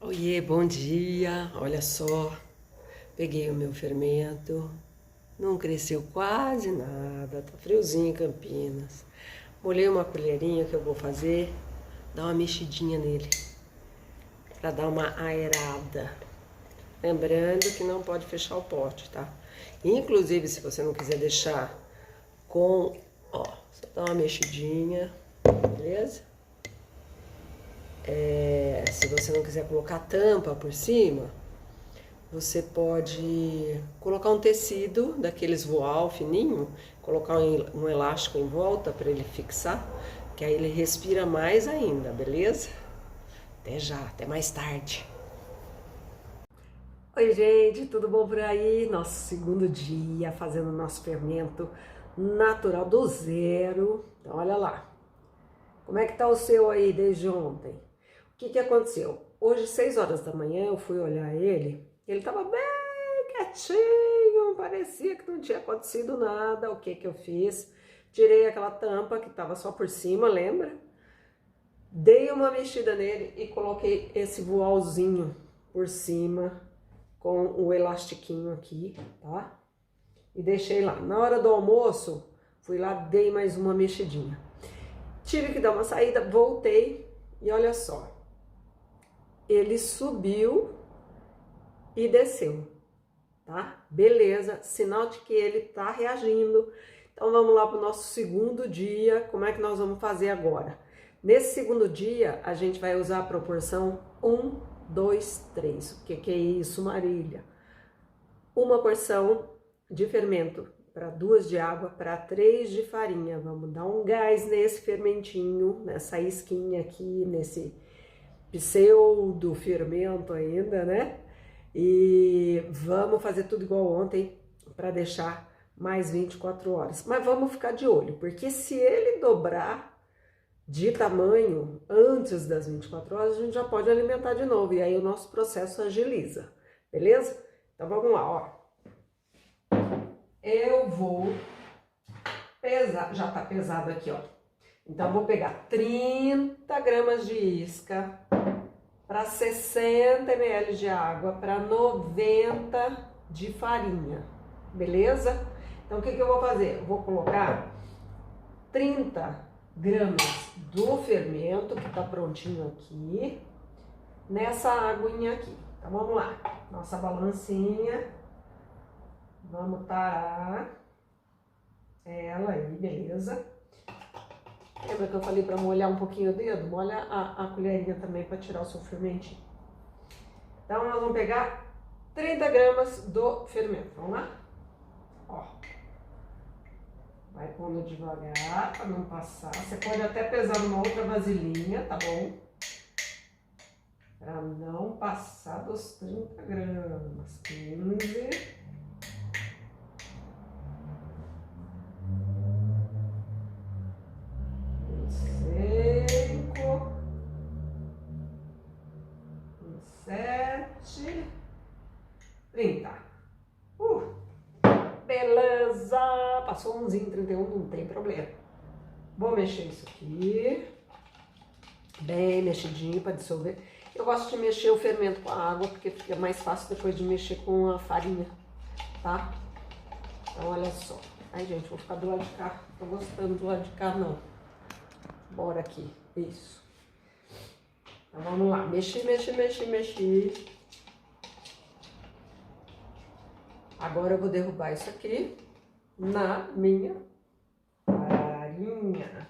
Oiê, bom dia. Olha só, peguei o meu fermento, não cresceu quase nada, tá friozinho em Campinas. Molhei uma colherinha que eu vou fazer, dar uma mexidinha nele, para dar uma aerada. Lembrando que não pode fechar o pote, tá? Inclusive, se você não quiser deixar com, ó, só dá uma mexidinha, beleza? Se você não quiser colocar tampa por cima, você pode colocar um tecido daqueles voal fininho, colocar um elástico em volta para ele fixar, que aí ele respira mais ainda, beleza? Até já, até mais tarde. Oi, gente, tudo bom por aí? Nosso segundo dia fazendo nosso fermento natural do zero. Então, olha lá. Como é que tá o seu aí desde ontem? O que aconteceu? Hoje, 6 horas da manhã, eu fui olhar ele. Ele tava bem quietinho, parecia que não tinha acontecido nada. O que eu fiz? Tirei aquela tampa que tava só por cima, lembra? Dei uma mexida nele e coloquei esse voalzinho por cima com o elastiquinho aqui, tá? E deixei lá. Na hora do almoço, fui lá, dei mais uma mexidinha. Tive que dar uma saída, voltei e olha só. Ele subiu e desceu, tá? Beleza, sinal de que ele tá reagindo. Então vamos lá para o nosso segundo dia. Como é que nós vamos fazer agora? Nesse segundo dia, a gente vai usar a proporção 1, 2, 3. O que é isso, Marília? Uma porção de fermento para 2 de água, para 3 de farinha. Vamos dar um gás nesse fermentinho, nessa isquinha aqui, nesse pseudo fermento ainda, né? E vamos fazer tudo igual ontem para deixar mais 24 horas. Mas vamos ficar de olho, porque se ele dobrar de tamanho antes das 24 horas, a gente já pode alimentar de novo. E aí o nosso processo agiliza, beleza? Então vamos lá, ó. Eu vou pesar, já tá pesado aqui, ó. Então eu vou pegar 30 gramas de isca para 60 ml de água, para 90 de farinha, beleza? Então o que eu vou fazer? Eu vou colocar 30 gramas do fermento, que tá prontinho aqui, nessa aguinha aqui. Então vamos lá, nossa balancinha, vamos tarar ela aí, beleza? Lembra que eu falei para molhar um pouquinho o dedo? Molha a colherinha também para tirar o seu fermentinho. Então, nós vamos pegar 30 gramas do fermento. Vamos lá? Ó. Vai pondo devagar para não passar. Você pode até pesar numa outra vasilhinha, tá bom? Para não passar dos 30 gramas. 15. 30. Beleza! Passou 11h31, não tem problema. Vou mexer isso aqui. Bem mexidinho para dissolver. Eu gosto de mexer o fermento com a água, porque fica mais fácil depois de mexer com a farinha, tá? Então, olha só. Ai, gente, vou ficar do lado de cá. Não tô gostando do lado de cá, não. Bora aqui. Isso. Então, vamos lá. Mexi. Agora eu vou derrubar isso aqui na minha farinha.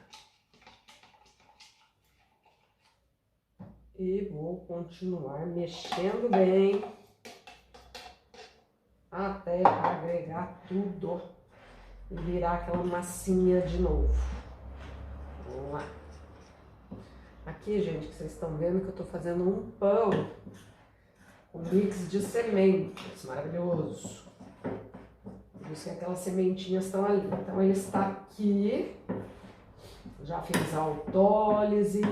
E vou continuar mexendo bem até agregar tudo e virar aquela massinha de novo. Vamos lá. Aqui, gente, que vocês estão vendo que eu tô fazendo um pão com mix de sementes, maravilhoso. Por isso que aquelas sementinhas estão ali. Então ele está aqui, já fiz a autólise,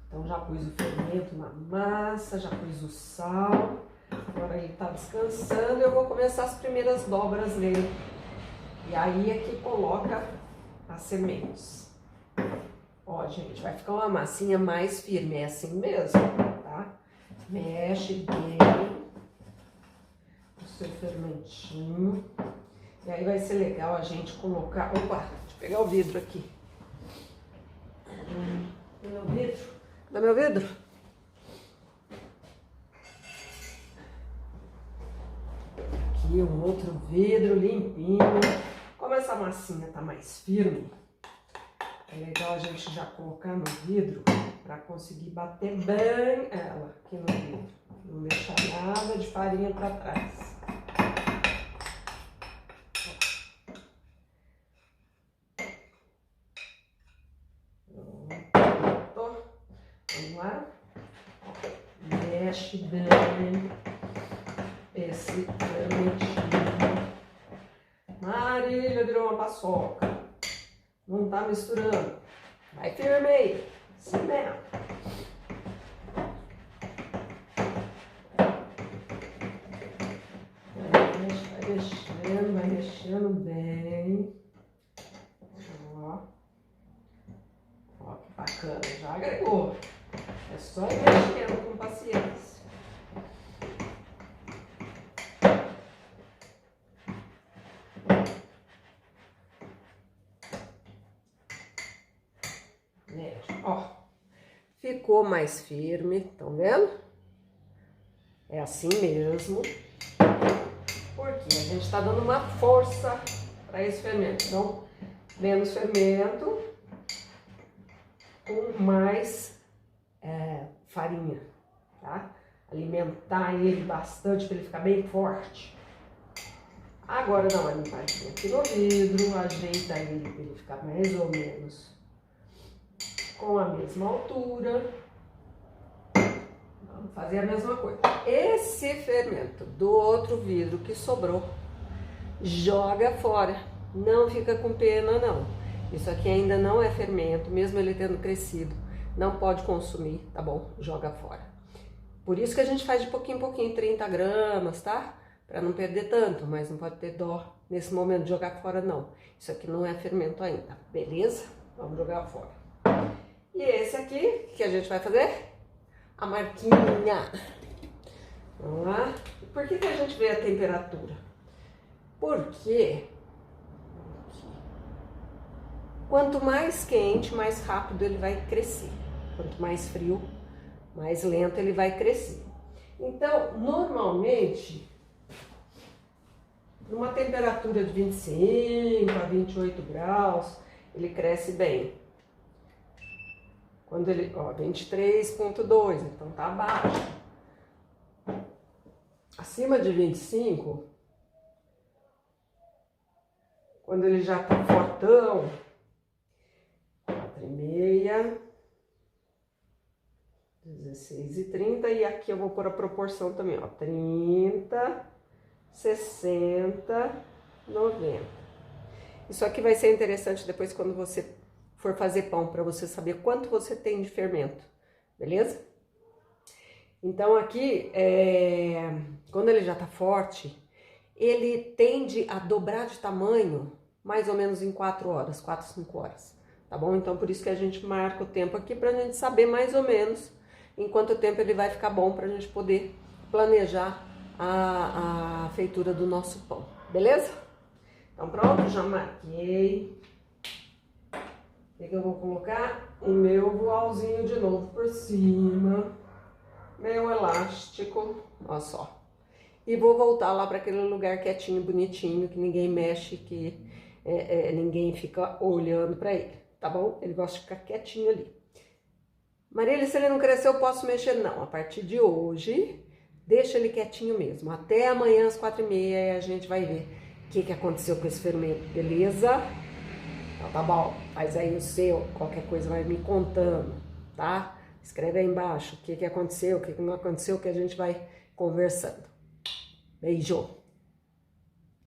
então já pus o fermento na massa, já pus o sal. Agora ele está descansando, eu vou começar as primeiras dobras nele. E aí é que coloca as sementes. Ó, gente, vai ficar uma massinha mais firme, é assim mesmo, tá? Mexe bem o seu fermentinho. E aí vai ser legal a gente colocar... Opa, deixa eu pegar o vidro aqui. Cadê meu vidro? Cadê meu vidro? Aqui um outro vidro limpinho. Como essa massinha tá mais firme, é legal a gente já colocar no vidro para conseguir bater bem ela aqui no vidro. Não deixar nada de farinha para trás. Pronto. Vamos lá. Mexe bem esse fermentinho. Marília, virou uma paçoca. Não tá misturando. Vai firme aí. Assim mesmo. Vai mexendo bem. Ó. Ó, que bacana. Já agregou. É só ir mexendo com paciência. Ó, ficou mais firme, estão vendo? É assim mesmo, porque a gente está dando uma força para esse fermento. Então, menos fermento com mais farinha, tá? Alimentar ele bastante para ele ficar bem forte. Agora dá uma limpadinha aqui no vidro, ajeita ele para ele ficar mais ou menos com a mesma altura. Vamos fazer a mesma coisa. Esse fermento do outro vidro que sobrou, joga fora. Não fica com pena, não. Isso aqui ainda não é fermento, mesmo ele tendo crescido. Não pode consumir, tá bom? Joga fora. Por isso que a gente faz de pouquinho em pouquinho, 30 gramas, tá? Para não perder tanto, mas não pode ter dó nesse momento de jogar fora, não. Isso aqui não é fermento ainda, beleza? Vamos jogar fora. E esse aqui, que a gente vai fazer? A marquinha. Vamos lá. Por que a gente vê a temperatura? Porque quanto mais quente, mais rápido ele vai crescer. Quanto mais frio, mais lento ele vai crescer. Então, normalmente, numa temperatura de 25 a 28 graus, ele cresce bem. Quando ele, ó, 23,2, então tá abaixo. Acima de 25, quando ele já tá fortão, 4,5, 16,30, e aqui eu vou pôr a proporção também, ó, 30, 60, 90. Isso aqui vai ser interessante depois quando você for fazer pão, para você saber quanto você tem de fermento, beleza? Então aqui, quando ele já tá forte, ele tende a dobrar de tamanho mais ou menos em 4 horas, 4, 5 horas, tá bom? Então por isso que a gente marca o tempo aqui, pra gente saber mais ou menos em quanto tempo ele vai ficar bom, pra gente poder planejar a feitura do nosso pão, beleza? Então pronto, já marquei. O que eu vou colocar? O meu voalzinho de novo por cima. Meu elástico, olha só. E vou voltar lá para aquele lugar quietinho, bonitinho, que ninguém mexe, que ninguém fica olhando para ele, tá bom? Ele gosta de ficar quietinho ali. Marília, se ele não cresceu, eu posso mexer? Não, a partir de hoje, deixa ele quietinho mesmo. Até amanhã às 4h30 e a gente vai ver o que aconteceu com esse fermento, beleza? Então tá bom, faz aí o seu, qualquer coisa vai me contando, tá? Escreve aí embaixo o que aconteceu, o que não aconteceu, que a gente vai conversando. Beijo!